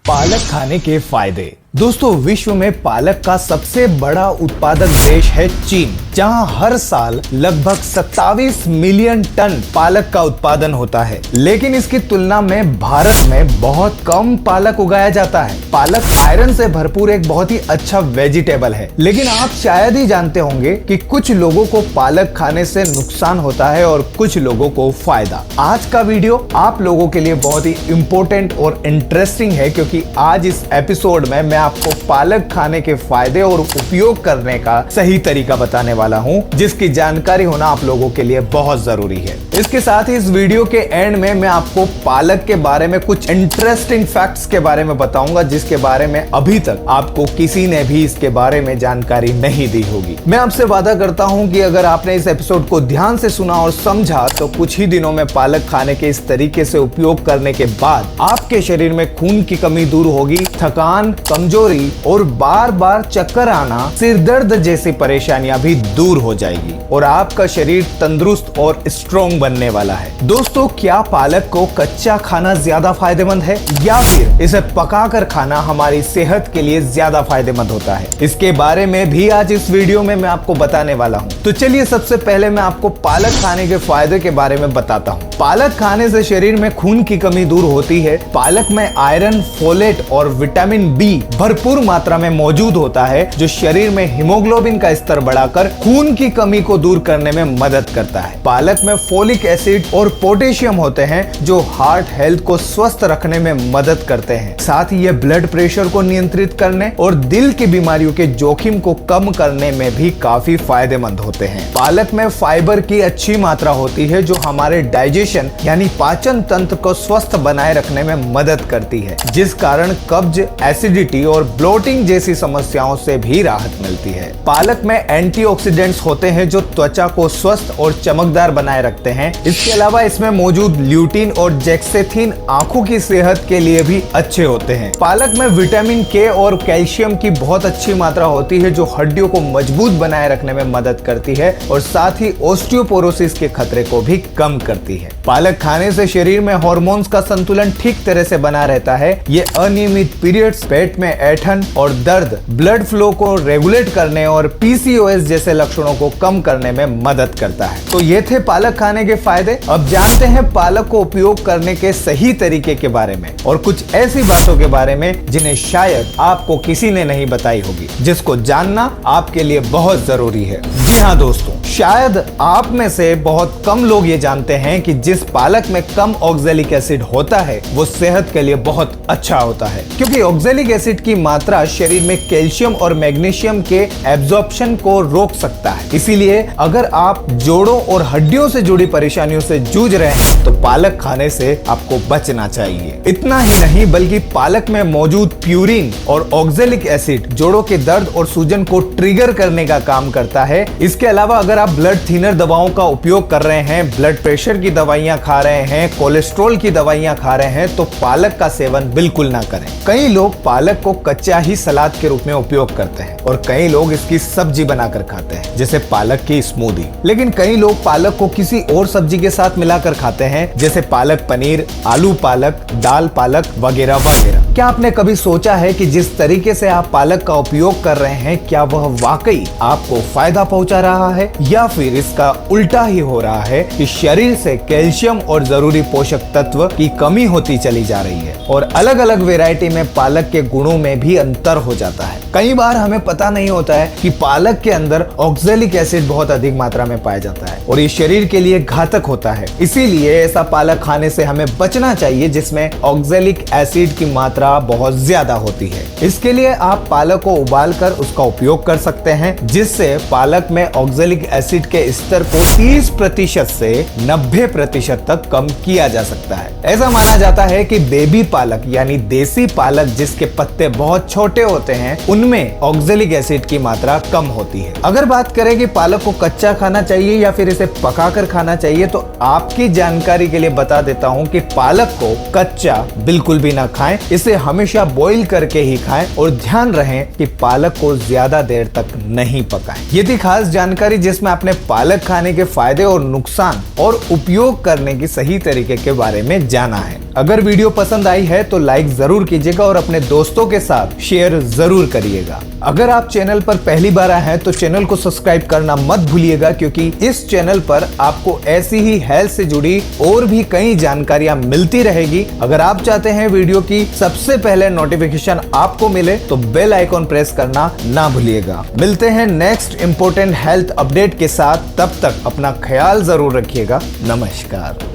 पालक खाने के फायदे। दोस्तों, विश्व में पालक का सबसे बड़ा उत्पादक देश है चीन, जहां हर साल लगभग 27 मिलियन टन पालक का उत्पादन होता है। लेकिन इसकी तुलना में भारत में बहुत कम पालक उगाया जाता है। पालक आयरन से भरपूर एक बहुत ही अच्छा वेजिटेबल है, लेकिन आप शायद ही जानते होंगे कि कुछ लोगों को पालक खाने से नुकसान होता है और कुछ लोगों को फायदा। आज का वीडियो आप लोगों के लिए बहुत ही इंपॉर्टेंट और इंटरेस्टिंग है, क्योंकि आज इस एपिसोड में मैं आपको पालक खाने के फायदे और उपयोग करने का सही तरीका बताने वाला हूं, जिसकी जानकारी होना आप लोगों के लिए बहुत जरूरी है। इसके साथ ही इस वीडियो के एंड में मैं आपको पालक के बारे में कुछ इंटरेस्टिंग फैक्ट्स के बारे में बताऊंगा, जिसके बारे में अभी तक आपको किसी ने भी इसके बारे में जानकारी नहीं दी होगी। मैं आपसे वादा करता हूं कि अगर आपने इस एपिसोड को ध्यान से सुना और समझा तो कुछ ही दिनों में पालक खाने के इस तरीके से उपयोग करने के बाद आपके शरीर में खून की कमी दूर होगी, थकान, कमजोरी और बार बार चक्कर आना, सिर दर्द जैसी परेशानियां भी दूर हो जाएगी और आपका शरीर तंदुरुस्त और स्ट्रॉन्ग बनने वाला है। दोस्तों, क्या पालक को कच्चा खाना ज्यादा फायदेमंद है या फिर इसे पकाकर खाना हमारी सेहत के लिए ज्यादा फायदेमंद होता है? इसके बारे में भी आज इस वीडियो में मैं आपको बताने वाला हूँ। तो चलिए सबसे पहले मैं आपको पालक खाने के फायदे के बारे में बताता हूँ। पालक खाने से शरीर में खून की कमी दूर होती है। पालक में आयरन, फोलेट और विटामिन बी भरपूर मात्रा में मौजूद होता है, जो शरीर में हीमोग्लोबिन का स्तर बढ़ाकर खून की कमी को दूर करने में मदद करता है। पालक में फोलिक एसिड और पोटेशियम होते हैं, जो हार्ट हेल्थ को स्वस्थ रखने में मदद करते हैं। साथ ही ये ब्लड प्रेशर को नियंत्रित करने और दिल की बीमारियों के जोखिम को कम करने में भी काफी फायदेमंद होते हैं। पालक में फाइबर की अच्छी मात्रा होती है, जो हमारे डाइजेशन यानी पाचन तंत्र को स्वस्थ बनाए रखने में मदद करती है, जिस कारण कब्ज, एसिडिटी और ब्लोटिंग जैसी समस्याओं से भी राहत मिलती है। पालक में एंटीऑक्सीडेंट्स होते हैं, जो त्वचा को स्वस्थ और चमकदार बनाए रखते हैं। इसके अलावा इसमें मौजूद ल्यूटीन और जेक्सेथिन आंखों की सेहत के लिए भी अच्छे होते हैं। पालक में विटामिन के और कैल्शियम की बहुत अच्छी मात्रा होती है, जो हड्डियों को मजबूत बनाए रखने में मदद करती है और साथ ही ऑस्टियोपोरोसिस के खतरे को भी कम करती है। पालक खाने से शरीर में हार्मोन्स का संतुलन ठीक तरह से बना रहता है। ये अनियमित पीरियड्स, पेट में ऐंठन और दर्द, ब्लड फ्लो को रेगुलेट करने और पीसीओएस जैसे लक्षणों को कम करने में मदद करता है। तो ये थे पालक खाने के फायदे। अब जानते हैं पालक को उपयोग करने के सही तरीके के बारे में और कुछ ऐसी बातों के बारे में जिन्हें शायद आपको किसी ने नहीं बताई होगी, जिसको जानना आपके लिए बहुत जरूरी है। जी हाँ दोस्तों, शायद आप में से बहुत कम लोग ये जानते हैं कि जिस पालक में कम ऑक्सैलिक एसिड होता है वो सेहत के लिए बहुत अच्छा होता है, क्योंकि ऑक्सैलिक एसिड की मात्रा शरीर में कैल्शियम और मैग्नीशियम के एब्जॉर्प्शन को रोक सकता है। इसीलिए अगर आप जोड़ों और हड्डियों से जुड़ी परेशानियों से जूझ रहे हैं तो पालक खाने से आपको बचना चाहिए। इतना ही नहीं, बल्कि पालक में मौजूद प्यूरिन और ऑक्सैलिक एसिड जोड़ों के दर्द और सूजन को ट्रिगर करने का काम करता है। इसके अलावा अगर आप ब्लड थिनर दवाओं का उपयोग कर रहे हैं, ब्लड प्रेशर की दवाइयां खा रहे हैं, कोलेस्ट्रॉल की दवाइयां खा रहे हैं, तो पालक का सेवन बिल्कुल ना करें। कई लोग पालक को कच्चा ही सलाद के रूप में उपयोग करते हैं और कई लोग इसकी सब्जी बनाकर खाते हैं, जैसे पालक की स्मूदी। लेकिन कई लोग पालक को किसी और सब्जी के साथ मिलाकर खाते हैं, जैसे पालक पनीर, आलू पालक, दाल पालक वगैरह वगैरह। क्या आपने कभी सोचा है कि जिस तरीके से आप पालक का उपयोग कर रहे हैं, क्या वह वाकई आपको फायदा पहुंचा रहा है या फिर इसका उल्टा ही हो रहा है कि शरीर से कैल्शियम और जरूरी पोषक तत्व की कमी होती चली जा रही है और अलग अलग वैरायटी में पालक के गुणों में भी अंतर हो जाता है। कई बार हमें पता नहीं होता है कि पालक के अंदर ऑक्सैलिक एसिड बहुत अधिक मात्रा में पाया जाता है और ये शरीर के लिए घातक होता है। इसीलिए ऐसा पालक खाने से हमें बचना चाहिए जिसमें ऑक्सैलिक एसिड की मात्रा बहुत ज्यादा होती है। इसके लिए आप पालक को उबालकर उसका उपयोग कर सकते हैं, जिससे पालक में ऑक्सैलिक एसिड के स्तर को 30% से 90% तक कम किया जा सकता है। ऐसा माना जाता है कि बेबी पालक यानी देसी पालक जिसके पत्ते बहुत छोटे होते हैं, उनमें ऑक्सैलिक एसिड की मात्रा कम होती है। अगर बात करें कि पालक को कच्चा खाना चाहिए या फिर इसे पकाकर खाना चाहिए, तो आपकी जानकारी के लिए बता देता हूं कि पालक को कच्चा बिल्कुल भी ना खाएं, इसे हमेशा बॉईल करके ही खाएं और ध्यान रहे कि पालक को ज्यादा देर तक नहीं पकाएं। ये थी खास जानकारी जिसमें आपने पालक खाने के फायदे और नुकसान और उपयोग करने की सही तरीके के बारे में जाना है। अगर वीडियो पसंद आई है तो लाइक जरूर कीजिएगा और अपने दोस्तों के साथ शेयर जरूर करिएगा। अगर आप चैनल पर पहली बार आए हैं तो चैनल को सब्सक्राइब करना मत भूलिएगा, क्योंकि इस चैनल पर आपको ऐसी ही हेल्थ से जुड़ी और भी कई जानकारियां मिलती रहेगी। अगर आप चाहते हैं वीडियो की सबसे पहले नोटिफिकेशन आपको मिले तो बेल आइकॉन प्रेस करना ना भूलिएगा। मिलते हैं नेक्स्ट इंपॉर्टेंट हेल्थ अपडेट के साथ, तब तक अपना ख्याल जरूर रखिएगा। नमस्कार।